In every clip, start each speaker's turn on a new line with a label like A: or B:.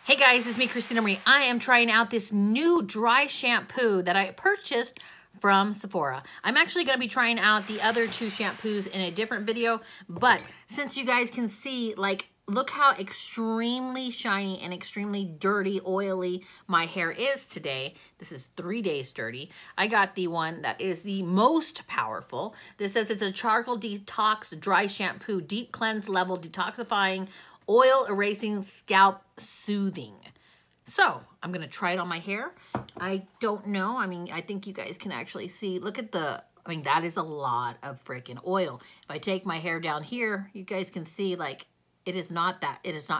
A: Hey guys, it's me, Christina Marie. I am trying out this new dry shampoo that I purchased from Sephora. I'm actually going to be trying out the other two shampoos in a different video, but since you guys can see, like, look how extremely shiny and extremely dirty, oily my hair is today. This is 3 days dirty. I got the one that is the most powerful. This says it's a charcoal detox dry shampoo, deep cleanse level, detoxifying, oil erasing, scalp soothing. So I'm gonna try it on my hair. I don't know. I mean, I think you guys can actually see. Look at the, I mean, that is a lot of freaking oil. If I take my hair down here, you guys can see, like, it is not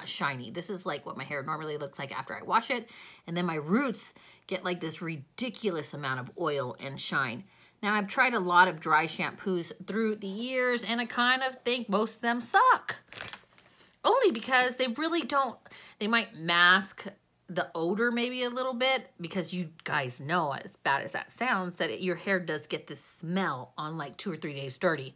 A: shiny. This is like what my hair normally looks like after I wash it. And then my roots get like this ridiculous amount of oil and shine. Now, I've tried a lot of dry shampoos through the years, and I kind of think most of them suck. Only because they really don't, they might mask the odor maybe a little bit, because you guys know, as bad as that sounds, that your hair does get this smell on like 2 or 3 days dirty.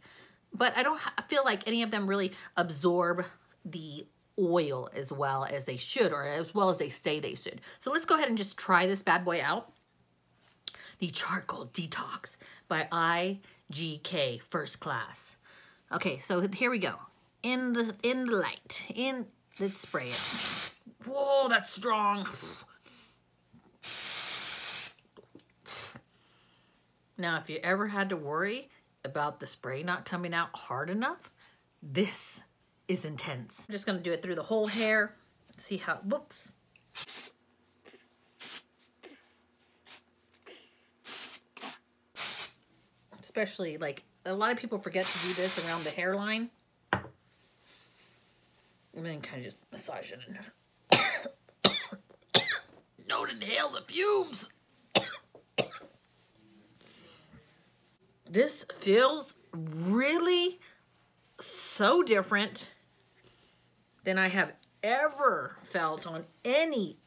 A: But I don't feel like any of them really absorb the oil as well as they should, or as well as they say they should. So let's go ahead and just try this bad boy out. The Charcoal Detox by IGK First Class. Okay, so here we go. In the light, let's spray it. Whoa, that's strong. Now, if you ever had to worry about the spray not coming out hard enough, this is intense. I'm just gonna do it through the whole hair, see how it looks. Especially, like, a lot of people forget to do this around the hairline. And then kind of just massage it in there. Don't inhale the fumes. This feels really so different than I have ever felt on any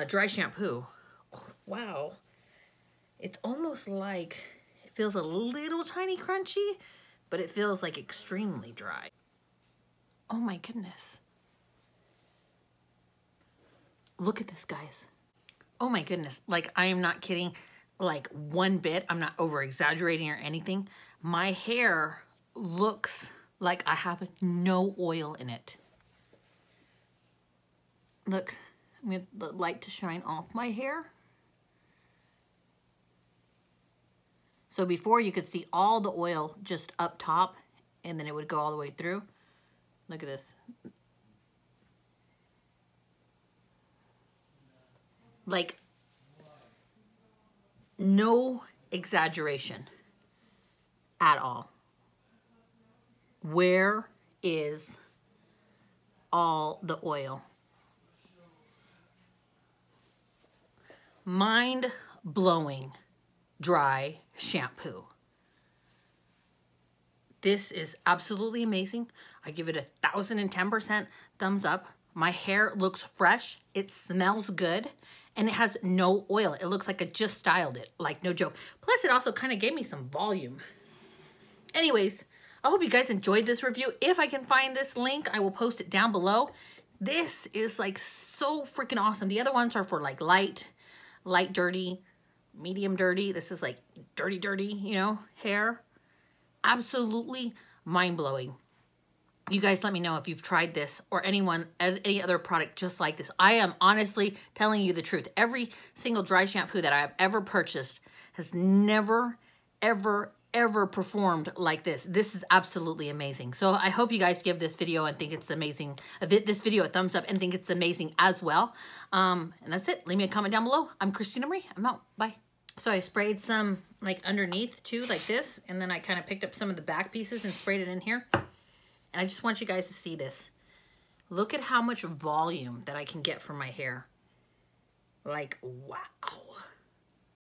A: dry shampoo. Wow. It's almost like, it feels a little tiny crunchy, but it feels like extremely dry. Oh my goodness. Look at this, guys. Oh my goodness. Like, I am not kidding, like, one bit. I'm not over exaggerating or anything. My hair looks like I have no oil in it. Look, I'm going to get the light to shine off my hair. So before, you could see all the oil just up top, and then it would go all the way through. Look at this. Like, no exaggeration at all. Where is all the oil? Mind-blowing dry shampoo. This is absolutely amazing. I give it 1,010% thumbs up. My hair looks fresh. It smells good. And it has no oil. It looks like I just styled it. Like, no joke. Plus, it also kind of gave me some volume. Anyways, I hope you guys enjoyed this review. If I can find this link, I will post it down below. This is, like, so freaking awesome. The other ones are for, like, light dirty, medium dirty. This is, like, dirty, you know, hair. Absolutely mind-blowing. You guys let me know if you've tried this or any other product just like this. I am honestly telling you the truth. Every single dry shampoo that I have ever purchased has never, ever performed like this. This is absolutely amazing. So I hope you guys give this video and think it's amazing. This video a thumbs up and think it's amazing as well. And that's it. Leave me a comment down below. I'm Christina Marie. I'm out. Bye. So I sprayed some, like, underneath too, like this, and then I kind of picked up some of the back pieces and sprayed it in here. And I just want you guys to see this. Look at how much volume that I can get from my hair. Like, wow.